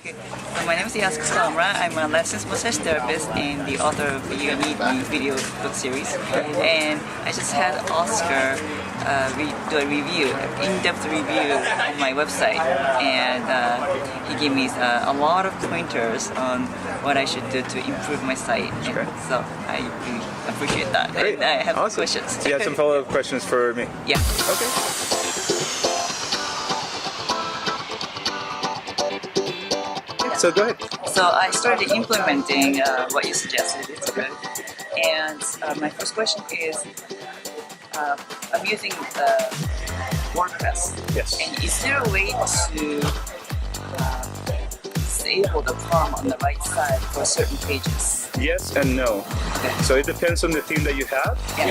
Okay, so my name is Yasuko Samura. I'm a licensed massage therapist and the author of the You Need Me video book series. And I just had Oscar do a review, in-depth review on my website. And he gave me a lot of pointers on what I should do to improve my site. Okay. So I really appreciate that. Great. And I have Awesome. questions. Do you have some follow-up questions for me? Yeah. Okay. So go ahead. So I started implementing what you suggested. It's good. And my first question is, I'm using WordPress. Yes. And is there a way to disable the palm on the right side for certain pages? Yes and no. Okay. So it depends on the theme that you have. Yeah.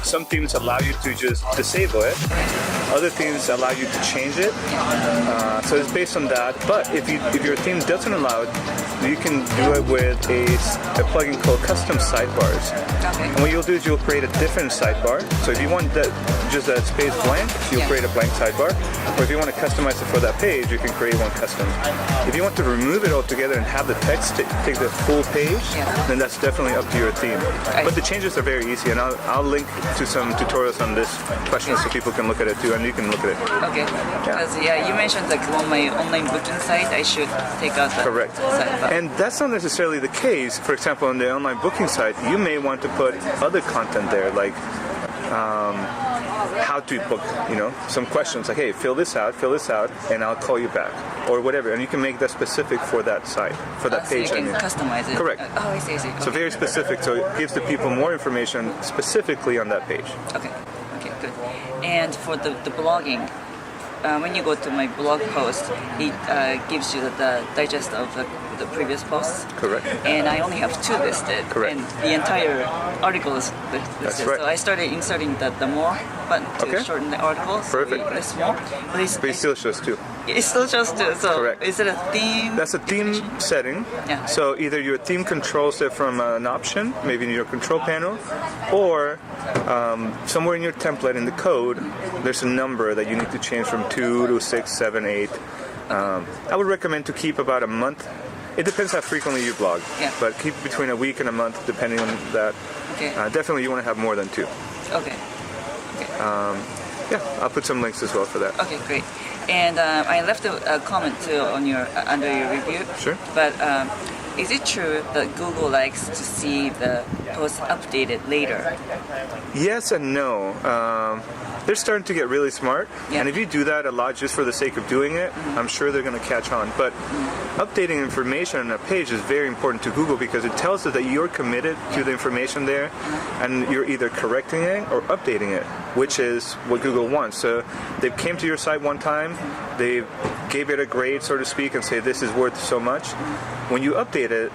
Some themes allow you to just disable it. Other themes allow you to change it. So it's based on that. But if your theme doesn't allow it, you can do it with a plugin called Custom Sidebars. Okay. And what you'll do is you'll create a different sidebar. So if you want just that space blank, you'll create a blank sidebar. Or if you want to customize it for that page, you can create one custom. If you want to remove it altogether and have the text take the full page, then that's definitely up to your theme. But the changes are very easy, and I'll link to some tutorials on this question so people can look at it too, and you can look at it. Okay. Because you mentioned like on my online booking site, I should take out the Correct. sidebar. And that's not necessarily the case. For example, on the online booking site, you may want to put other content there, like how to book, some questions like, hey, fill this out, and I'll call you back, or whatever. And you can make that specific for that site, for that page. So you can customize it. Correct. Oh, I see. Okay. So very specific, so it gives the people more information specifically on that page. Okay, good. And for the blogging, when you go to my blog post, it gives you the digest of the previous posts. Correct. And I only have 2 listed. Correct. And the entire article is listed. That's right. So I started inserting the more button to shorten the article. Perfect. So it's more. But It still shows 2. it still shows 2. So Correct. is it a theme? That's a theme setting. Yeah. So either your theme controls it from an option, maybe in your control panel, or somewhere in your template in the code, there's a number that you need to change from 2 to 6, 7, 8. I would recommend to keep about a month. It depends how frequently you blog, but keep between a week and a month, depending on that. Okay. Definitely, you want to have more than 2. Okay. I'll put some links as well for that. Okay, great. And I left a comment too on under your review. Sure. But is it true that Google likes to see the post updated later? Yes and no. They're starting to get really smart, and if you do that a lot just for the sake of doing it, I'm sure they're going to catch on. But updating information on a page is very important to Google because it tells us that you're committed to the information there, and you're either correcting it or updating it, which is what Google wants. So they came to your site one time, they gave it a grade, so to speak, and say this is worth so much. When you update it,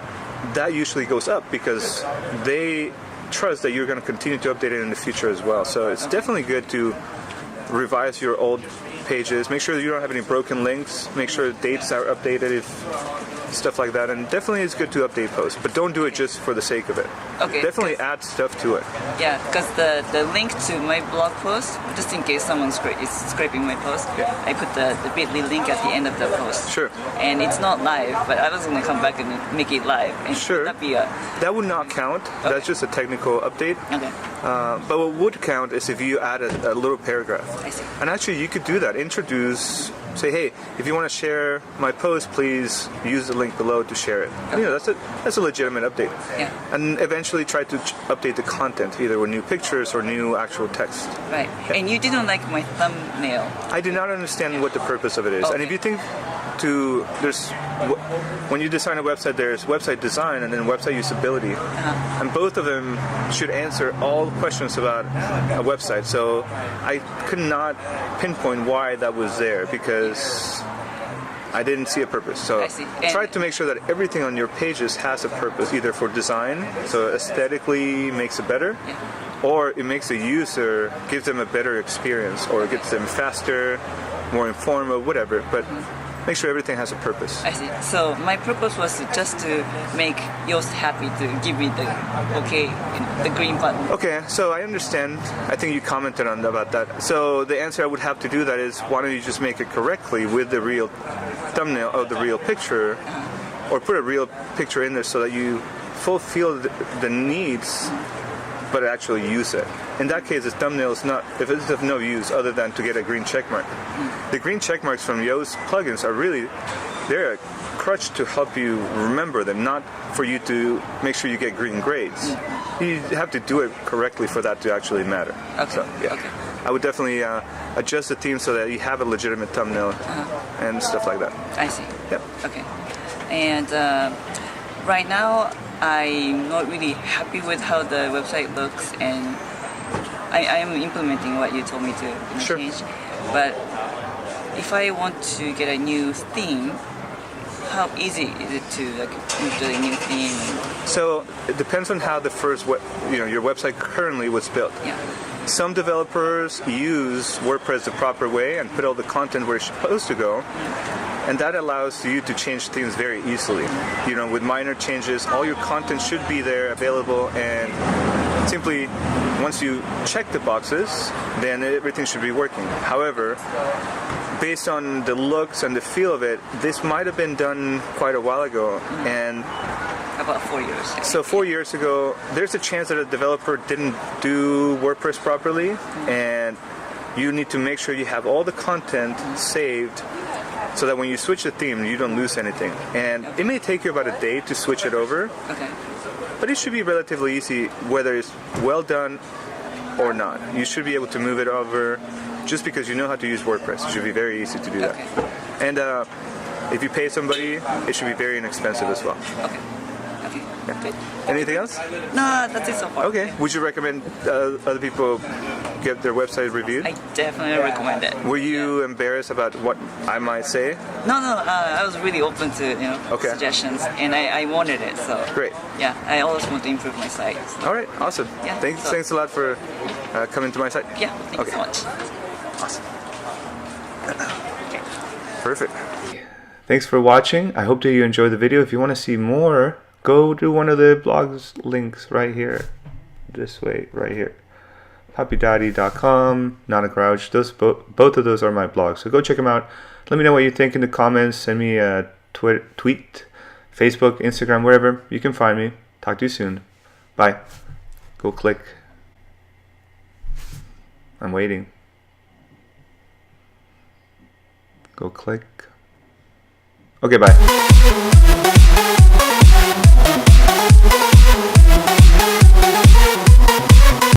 that usually goes up because they trust that you're going to continue to update it in the future as well. So it's definitely good to revise your old pages, make sure that you don't have any broken links, make sure dates are updated, stuff like that, and definitely it's good to update posts, but don't do it just for the sake of it. Okay. Definitely add stuff to it. Yeah, because the link to my blog post, just in case someone is scraping my post, I put the bit.ly link at the end of the post. Sure. And it's not live, but I was going to come back and make it live. And Sure. That would not count. That's just a technical update. Okay. But what would count is if you add a little paragraph. I see. And actually, you could do that. Say, hey, if you want to share my post, please use the link below to share it. Okay. That's a legitimate update. Yeah. And eventually try to update the content, either with new pictures or new actual text. Right. Yeah. And you didn't like my thumbnail. I do not understand what the purpose of it is. Okay. And if you think when you design a website, there's website design and then website usability. And both of them should answer all questions about a website. So I could not pinpoint why that was there because I didn't see a purpose. So try to make sure that everything on your pages has a purpose, either for design, so aesthetically makes it better, or it makes the user, gives them a better experience, or gets them faster, more informative, whatever. But make sure everything has a purpose. I see. So my purpose was just to make Yoast happy, to give me the the green button. Okay, so I understand. I think you commented on about that. So the answer I would have to do that is, why don't you just make it correctly with the real thumbnail of the real picture, or put a real picture in there so that you fulfill the needs, but actually use it. In that case, the thumbnail is not, if it's of no use other than to get a green check mark. The green check marks from Yoast plugins are really, they're a crutch to help you remember them, not for you to make sure you get green grades. You have to do it correctly for that to actually matter. Okay. So, yeah. Okay. I would definitely adjust the theme so that you have a legitimate thumbnail and stuff like that. I see. Yep. Okay. And right now, I'm not really happy with how the website looks, and I am implementing what you told me to Sure. change. But if I want to get a new theme, how easy is it to move to a new theme? So it depends on how the first your website currently was built. Yeah. Some developers use WordPress the proper way and put all the content where it's supposed to go, and that allows you to change things very easily. With minor changes, all your content should be there available, and simply once you check the boxes, then everything should be working. However, based on the looks and the feel of it, this might have been done quite a while ago, and About 4 years. so 4 years ago, there's a chance that a developer didn't do WordPress properly, and you need to make sure you have all the content saved so that when you switch the theme, you don't lose anything. And it may take you about a day to switch it over, Okay. but it should be relatively easy, whether it's well done or not. You should be able to move it over just because you know how to use WordPress. It should be very easy to do that. Okay. And if you pay somebody, it should be very inexpensive as well. Okay. Okay. Good. Anything else? No, that's it so far. Okay. Would you recommend other people get their website reviewed? I definitely recommend it. Were you embarrassed about what I might say? No, I was really open to Okay. suggestions, and I wanted it. So Great. yeah, I always want to improve my site. So, All right. Awesome. Yeah, Thanks a lot for coming to my site. yeah, thank Okay. you so much. Awesome. Perfect. Thanks for watching. I hope that you enjoyed the video. If you want to see more, go to one of the blogs links right here. This way, right here. Papidaddy.com, Not a Grouch. Both of those are my blogs. So go check them out. Let me know what you think in the comments. Send me a tweet, Facebook, Instagram, wherever. You can find me. Talk to you soon. Bye. Go click. I'm waiting. Go click. Okay, bye.